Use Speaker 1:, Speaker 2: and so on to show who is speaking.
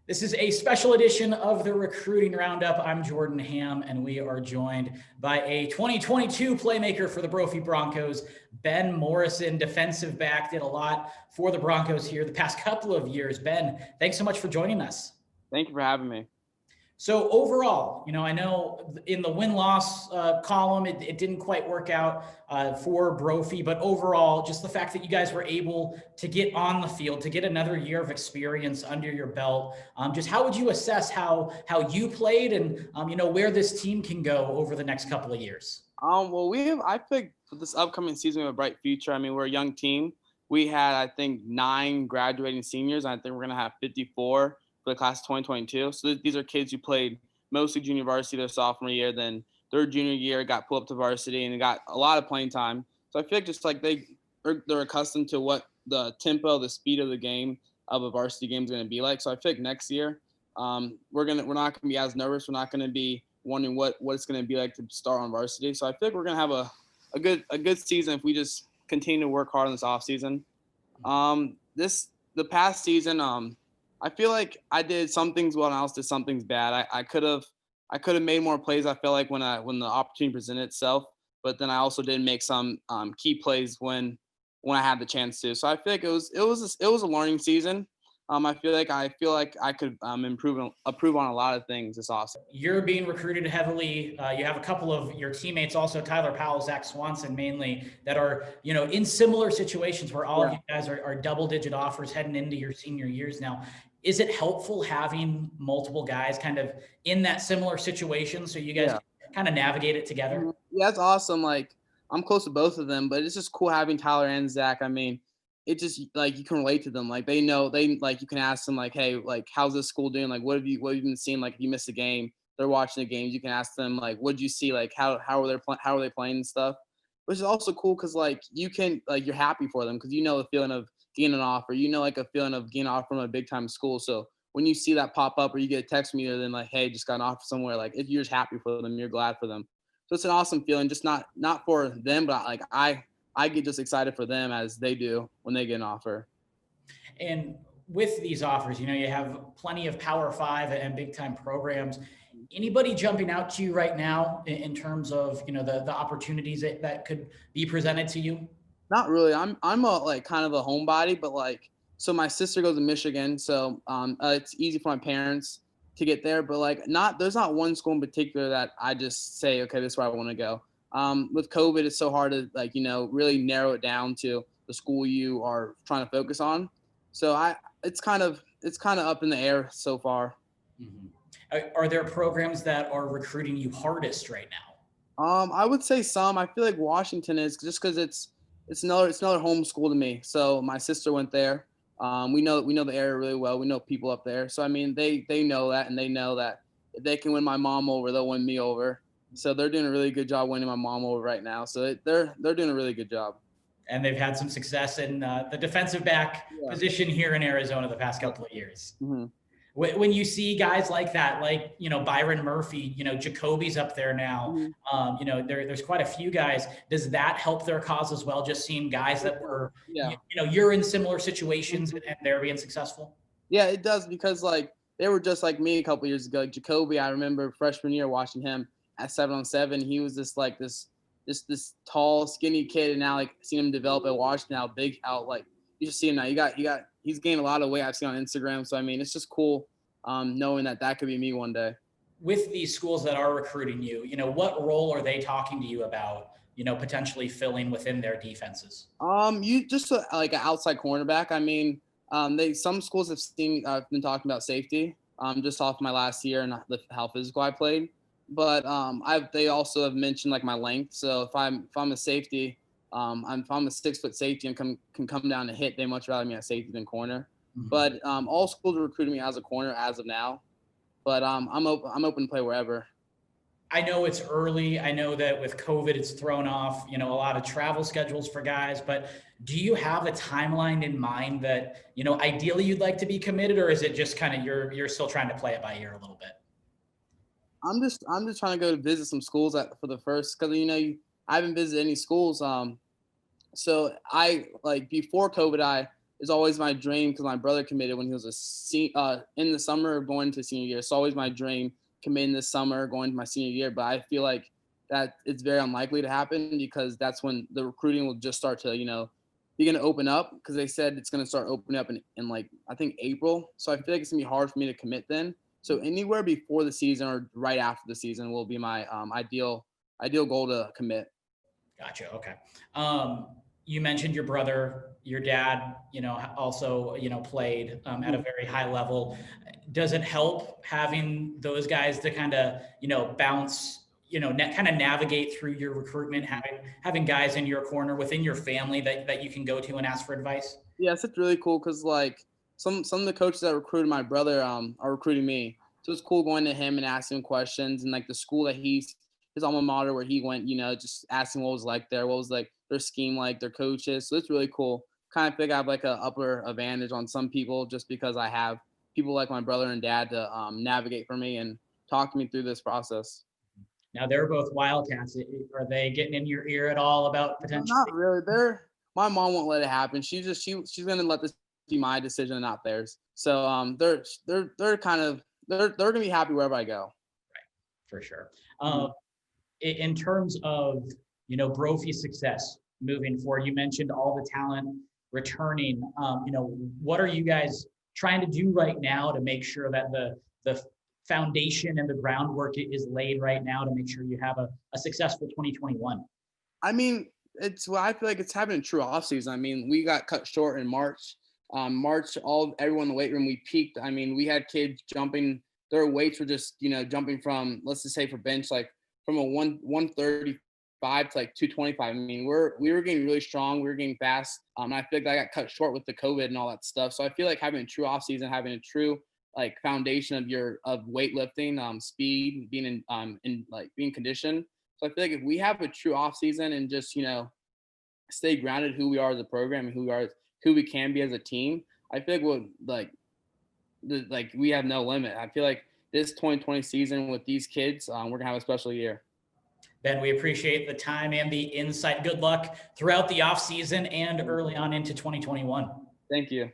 Speaker 1: This is a special edition of the Recruiting Roundup. I'm Jordan Ham, and we are joined by a 2022 playmaker for the Brophy Broncos, Ben Morrison, defensive back, did a lot for the Broncos here the past couple of years. Ben, thanks so much for joining us.
Speaker 2: Thank you for having me.
Speaker 1: So overall, I know in the win-loss column, it didn't quite work out for Brophy, but overall, just the fact that you guys were able to get on the field, to get another year of experience under your belt, just how would you assess how you played and, where this team can go over the next couple of years?
Speaker 2: I think for this upcoming season, we have a bright future. I mean, we're a young team. We had, I think, 9 graduating seniors. I think we're going to have 54 for the class of 2022. So these are kids who played mostly junior varsity their sophomore year, then their junior year got pulled up to varsity and got a lot of playing time. So I feel like just like they're accustomed to what the tempo, the speed of the game of a varsity game is going to be like. So I feel like next year we're not going to be as nervous. We're not going to be wondering what it's going to be like to start on varsity. So I feel like we're going to have a good season if we just continue to work hard in this off season. The past season, I feel like I did some things well and I also did some things bad. I could have made more plays. I felt like when the opportunity presented itself, but then I also did make some key plays when I had the chance to. So I feel like it was a learning season. I feel like I could improve on a lot of things this offseason.
Speaker 1: You're being recruited heavily. You have a couple of your teammates, also Tyler Powell, Zach Swanson, mainly, that are in similar situations where all of you guys are double-digit offers heading into your senior years now. Is it helpful having multiple guys kind of in that similar situation so you guys can kind of navigate it together?
Speaker 2: Yeah, that's awesome. Like I'm close to both of them, but it's just cool having Tyler and Zach. I mean, it just like you can relate to them. Like they like you can ask them like, hey, like how's this school doing? Like what have you been seeing? Like if you missed a game, they're watching the games. You can ask them like, what did you see? Like how are they playing and stuff. Which is also cool because like you can like you're happy for them because the feeling of getting an offer. Like a feeling of getting an offer from a big time school. So when you see that pop up or you get a text from you, then like, hey, just got an offer somewhere. Like if you're just happy for them, you're glad for them. So it's an awesome feeling. Just not for them, but like I get just excited for them as they do when they get an offer.
Speaker 1: And with these offers, you have plenty of Power 5 and big time programs. Anybody jumping out to you right now in terms of, the opportunities that could be presented to you?
Speaker 2: Not really. I'm a like kind of a homebody, but like so my sister goes to Michigan, so it's easy for my parents to get there. But like there's not one school in particular that I just say, okay, this is where I want to go. With COVID, it's so hard to like really narrow it down to the school you are trying to focus on. So it's kind of up in the air so far.
Speaker 1: Mm-hmm. Are there programs that are recruiting you hardest right now?
Speaker 2: I would say some. I feel like Washington is just because it's another home school to me. So my sister went there. We know the area really well. We know people up there. So I mean, they know that, and they know that if they can win my mom over, they'll win me over. So they're doing a really good job winning my mom over right now. So they're doing a really good job.
Speaker 1: And they've had some success in the defensive back position here in Arizona the past couple of years.
Speaker 2: Mm-hmm.
Speaker 1: When you see guys like that, like, Byron Murphy, Jacoby's up there now, there's quite a few guys. Does that help their cause as well? Just seeing guys that were, you're in similar situations and they're being successfall?
Speaker 2: Yeah, it does because like they were just like me a couple years ago. Like Jacoby, I remember freshman year watching him at 7-on-7. He was this tall, skinny kid, and now like seeing him develop at Washington, how big, how like you just see him now. He's gained a lot of weight. I've seen on Instagram. So I mean, it's just cool knowing that could be me one day.
Speaker 1: With these schools that are recruiting you, what role are they talking to you about? Potentially filling within their defenses.
Speaker 2: You just like an outside cornerback. I mean, some schools have been talking about safety. Just off my last year and how physical I played. But they also have mentioned like my length. So if I'm a safety, if I'm a 6-foot safety and can come down to hit, they much rather me at safety than corner. Mm-hmm. But all schools are recruiting me as a corner as of now. But I'm open to play wherever.
Speaker 1: I know it's early. I know that with COVID, it's thrown off, a lot of travel schedules for guys. But do you have a timeline in mind that, ideally you'd like to be committed, or is it just kind of you're still trying to play it by ear a little bit?
Speaker 2: I'm just trying to go to visit some schools for the first, because I haven't visited any schools. So I like before COVID, it's always my dream because my brother committed when he was in the summer going to senior year. It's always my dream committing this summer going to my senior year, but I feel like that it's very unlikely to happen because that's when the recruiting will just start to, be going to open up because they said it's going to start opening up in like, I think April. So I feel like it's going to be hard for me to commit then. So anywhere before the season or right after the season will be my ideal goal to commit.
Speaker 1: Gotcha. Okay. You mentioned your brother, your dad, also, played at a very high level. Does it help having those guys to kind of, bounce, kind of navigate through your recruitment, having guys in your corner within your family that you can go to and ask for advice?
Speaker 2: Yes, it's really cool because like some of the coaches that recruited my brother are recruiting me. So it's cool going to him and asking him questions and like the school that his alma mater where he went, just asking what was like there, what was like their scheme like, their coaches. So it's really cool. Kind of think I have like an upper advantage on some people just because I have people like my brother and dad to navigate for me and talk to me through this process.
Speaker 1: Now they're both Wildcats. Are they getting in your ear at all about
Speaker 2: No,
Speaker 1: potentially?
Speaker 2: not really. My mom won't let it happen. She's gonna let this be my decision and not theirs. So they're kind of they're gonna be happy wherever I go.
Speaker 1: For sure.
Speaker 2: Mhm.
Speaker 1: In terms of, Brophy's success moving forward, you mentioned all the talent returning. What are you guys trying to do right now to make sure that the foundation and the groundwork is laid right now to make sure you have a successful 2021?
Speaker 2: I mean, I feel like it's having a true off season. I mean, we got cut short in March. March, everyone in the weight room, we peaked. I mean, we had kids jumping. Their weights were just, jumping from, let's just say for bench, like from a 135 to like 225. I mean, we were getting really strong. We were getting fast. I feel like I got cut short with the COVID and all that stuff. So I feel like having a true off season, having a true like foundation of weightlifting, speed, being in like being conditioned. So I feel like if we have a true off season and just, stay grounded who we are as a program and who we can be as a team, I feel like we'll like we have no limit. I feel like this 2020 season with these kids, we're gonna have a special year.
Speaker 1: Ben, we appreciate the time and the insight. Good luck throughout the off season and early on into 2021.
Speaker 2: Thank you.